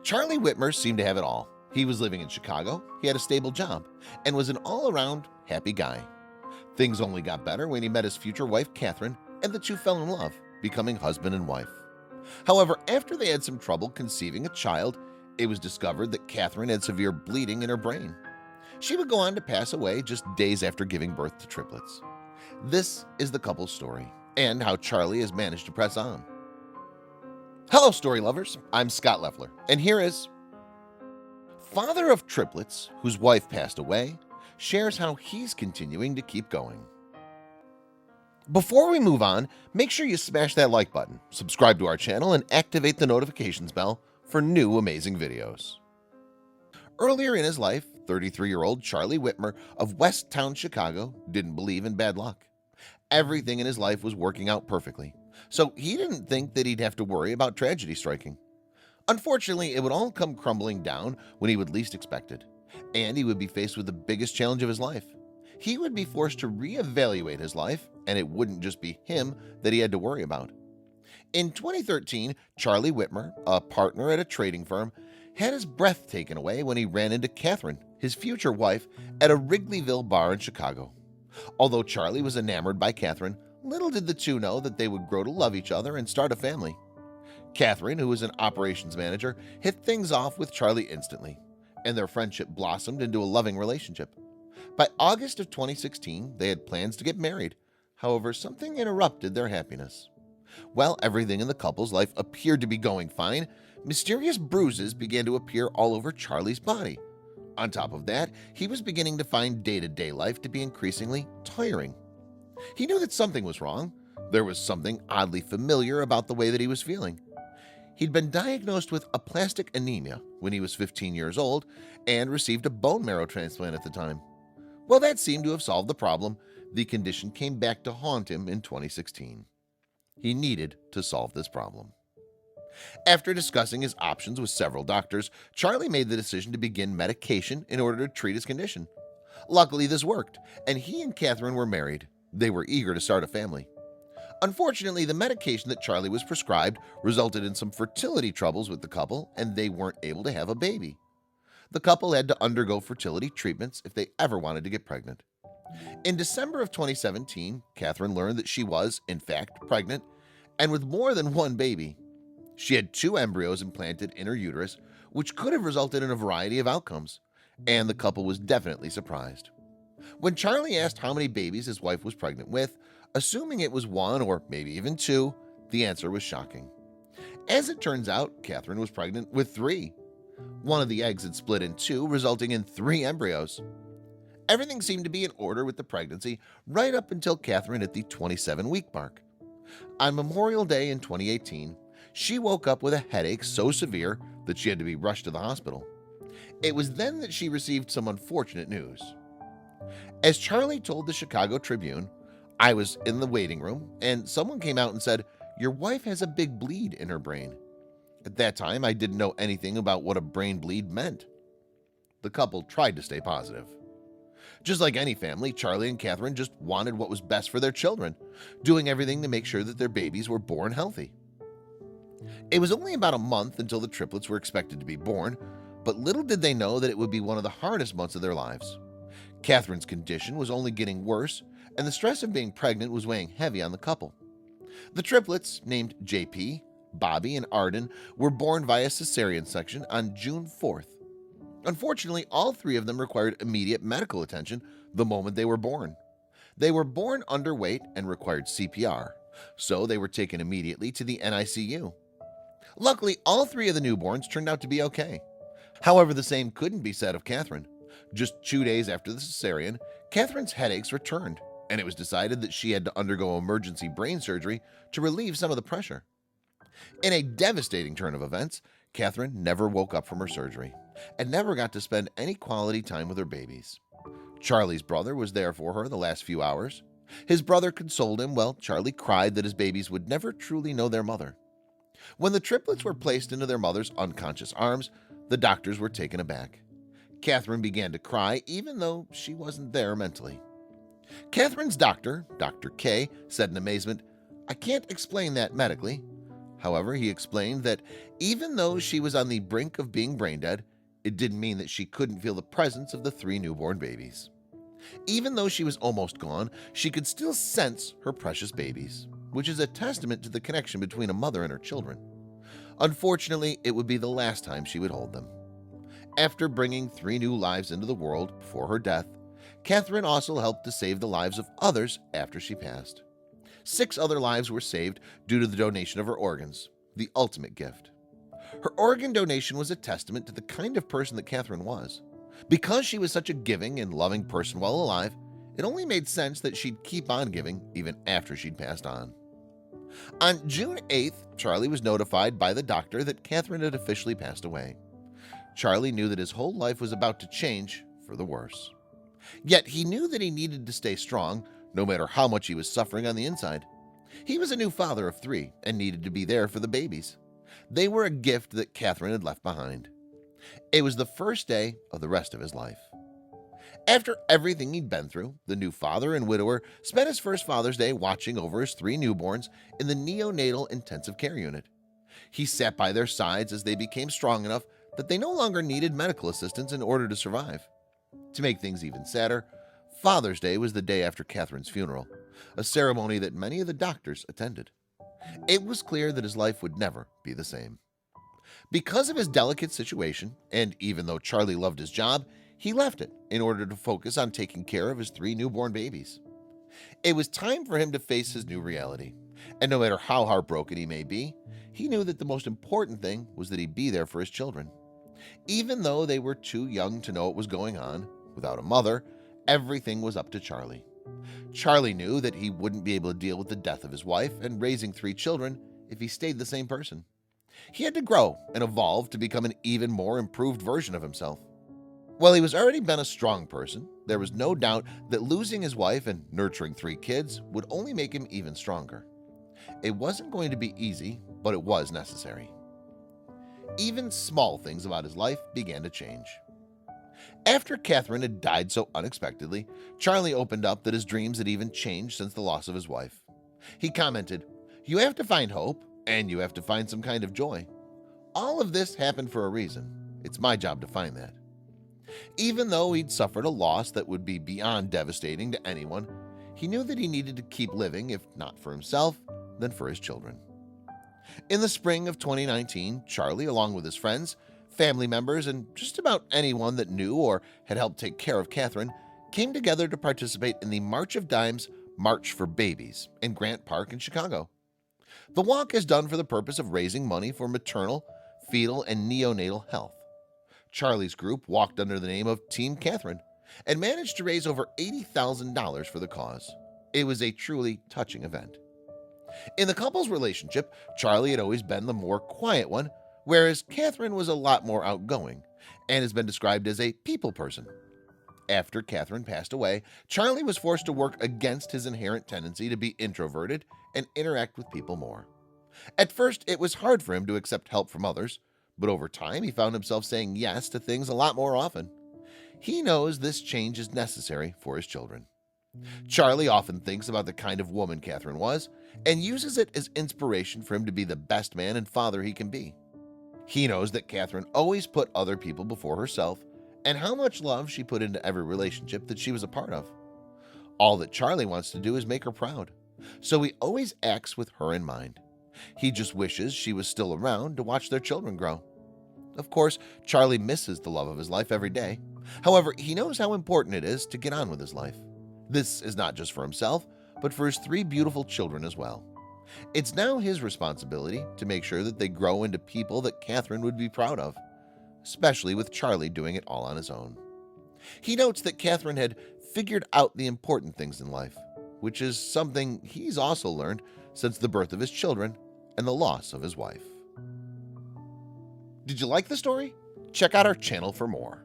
Charlie Whitmer seemed to have it all. He was living in Chicago, he had a stable job, and was an all-around happy guy. Things only got better when he met his future wife Kathryn, and the two fell in love, becoming husband and wife. However, after they had some trouble conceiving a child, it was discovered that Kathryn had severe bleeding in her brain. She would go on to pass away just days after giving birth to triplets. This is the couple's story, and how Charlie has managed to press on. Hello, story lovers. I'm Scott Leffler, and here is father of triplets whose wife passed away shares how he's continuing to keep going. Before we move on, make sure you smash that like button, subscribe to our channel, and activate the notifications bell for new amazing videos. Earlier in his life, 33-year-old Charlie Whitmer of West Town, Chicago didn't believe in bad luck. Everything in his life was working out perfectly, so he didn't think that he'd have to worry about tragedy striking. Unfortunately, it would all come crumbling down when he would least expect it, and he would be faced with the biggest challenge of his life. He would be forced to reevaluate his life, and it wouldn't just be him that he had to worry about. In 2013, Charlie Whitmer, a partner at a trading firm, had his breath taken away when he ran into Kathryn, his future wife, at a Wrigleyville bar in Chicago. Although Charlie was enamored by Kathryn, little did the two know that they would grow to love each other and start a family. Kathryn, who was an operations manager, hit things off with Charlie instantly, and their friendship blossomed into a loving relationship. By August of 2016, they had plans to get married. However, something interrupted their happiness. While everything in the couple's life appeared to be going fine, mysterious bruises began to appear all over Charlie's body. On top of that, he was beginning to find day-to-day life to be increasingly tiring. He knew that something was wrong. There was something oddly familiar about the way that he was feeling. He'd been diagnosed with aplastic anemia when he was 15 years old and received a bone marrow transplant at the time. While that seemed to have solved the problem, the condition came back to haunt him in 2016. He needed to solve this problem. After discussing his options with several doctors, Charlie made the decision to begin medication in order to treat his condition. Luckily, this worked, and he and Kathryn were married. They were eager to start a family. Unfortunately, the medication that Charlie was prescribed resulted in some fertility troubles with the couple, and they weren't able to have a baby. The couple had to undergo fertility treatments if they ever wanted to get pregnant. In December of 2017, Kathryn learned that she was, in fact, pregnant, and with more than one baby. She had 2 embryos implanted in her uterus, which could have resulted in a variety of outcomes, and the couple was definitely surprised. When Charlie asked how many babies his wife was pregnant with, assuming it was 1 or maybe even 2, the answer was shocking. As it turns out, Kathryn was pregnant with 3. One of the eggs had split in 2, resulting in 3 embryos. Everything seemed to be in order with the pregnancy right up until Kathryn hit the 27-week mark. On Memorial Day in 2018, she woke up with a headache so severe that she had to be rushed to the hospital. It was then that she received some unfortunate news. As Charlie told the Chicago Tribune, "I was in the waiting room and someone came out and said, 'Your wife has a big bleed in her brain.' At that time, I didn't know anything about what a brain bleed meant." The couple tried to stay positive. Just like any family, Charlie and Kathryn just wanted what was best for their children, doing everything to make sure that their babies were born healthy. It was only about a month until the triplets were expected to be born, but little did they know that it would be one of the hardest months of their lives. Kathryn's condition was only getting worse, and the stress of being pregnant was weighing heavy on the couple. The triplets, named JP, Bobby, and Arden, were born via cesarean section on June 4th. Unfortunately, all 3 of them required immediate medical attention the moment they were born. They were born underweight and required CPR, so they were taken immediately to the NICU. Luckily, all 3 of the newborns turned out to be okay. However, the same couldn't be said of Kathryn. Just 2 days after the cesarean, Kathryn's headaches returned, and it was decided that she had to undergo emergency brain surgery to relieve some of the pressure. In a devastating turn of events, Kathryn never woke up from her surgery and never got to spend any quality time with her babies. Charlie's brother was there for her the last few hours. His brother consoled him while Charlie cried that his babies would never truly know their mother. When the triplets were placed into their mother's unconscious arms, the doctors were taken aback. Kathryn began to cry even though she wasn't there mentally. Kathryn's doctor, Dr. K, said in amazement, "I can't explain that medically. However, he explained that even though she was on the brink of being brain dead, it didn't mean that she couldn't feel the presence of the 3 newborn babies. Even though she was almost gone, she could still sense her precious babies, which is a testament to the connection between a mother and her children. Unfortunately, it would be the last time she would hold them. After bringing 3 new lives into the world before her death, Kathryn also helped to save the lives of others after she passed. 6 other lives were saved due to the donation of her organs, the ultimate gift. Her organ donation was a testament to the kind of person that Kathryn was. Because she was such a giving and loving person while alive, it only made sense that she'd keep on giving even after she'd passed on. On June 8th, Charlie was notified by the doctor that Kathryn had officially passed away. Charlie knew that his whole life was about to change for the worse. Yet he knew that he needed to stay strong, no matter how much he was suffering on the inside. He was a new father of 3 and needed to be there for the babies. They were a gift that Kathryn had left behind. It was the first day of the rest of his life. After everything he'd been through, the new father and widower spent his first Father's Day watching over his 3 newborns in the neonatal intensive care unit. He sat by their sides as they became strong enough that they no longer needed medical assistance in order to survive. To make things even sadder, Father's Day was the day after Kathryn's funeral, a ceremony that many of the doctors attended. It was clear that his life would never be the same. Because of his delicate situation, and even though Charlie loved his job, he left it in order to focus on taking care of his 3 newborn babies. It was time for him to face his new reality, and no matter how heartbroken he may be, he knew that the most important thing was that he be there for his children. Even though they were too young to know what was going on, without a mother, everything was up to Charlie. Charlie knew that he wouldn't be able to deal with the death of his wife and raising 3 children if he stayed the same person. He had to grow and evolve to become an even more improved version of himself. While he was already been a strong person, there was no doubt that losing his wife and nurturing 3 kids would only make him even stronger. It wasn't going to be easy, but it was necessary. Even small things about his life began to change. After Kathryn had died so unexpectedly, Charlie opened up that his dreams had even changed since the loss of his wife. He commented, "You have to find hope, and you have to find some kind of joy. All of this happened for a reason. It's my job to find that." Even though he'd suffered a loss that would be beyond devastating to anyone, he knew that he needed to keep living, if not for himself, then for his children. In the spring of 2019, Charlie, along with his friends, family members, and just about anyone that knew or had helped take care of Kathryn, came together to participate in the March of Dimes March for Babies in Grant Park in Chicago. The walk is done for the purpose of raising money for maternal, fetal, and neonatal health. Charlie's group walked under the name of Team Kathryn and managed to raise over $80,000 for the cause. It was a truly touching event. In the couple's relationship, Charlie had always been the more quiet one, whereas Kathryn was a lot more outgoing and has been described as a people person. After Kathryn passed away, Charlie was forced to work against his inherent tendency to be introverted and interact with people more. At first, it was hard for him to accept help from others, but over time he found himself saying yes to things a lot more often. He knows this change is necessary for his children. Charlie often thinks about the kind of woman Kathryn was and uses it as inspiration for him to be the best man and father he can be. He knows that Kathryn always put other people before herself and how much love she put into every relationship that she was a part of. All that Charlie wants to do is make her proud, so he always acts with her in mind. He just wishes she was still around to watch their children grow. Of course, Charlie misses the love of his life every day. However, he knows how important it is to get on with his life. This is not just for himself, but for his 3 beautiful children as well. It's now his responsibility to make sure that they grow into people that Kathryn would be proud of, especially with Charlie doing it all on his own. He notes that Kathryn had figured out the important things in life, which is something he's also learned since the birth of his children and the loss of his wife. Did you like the story? Check out our channel for more.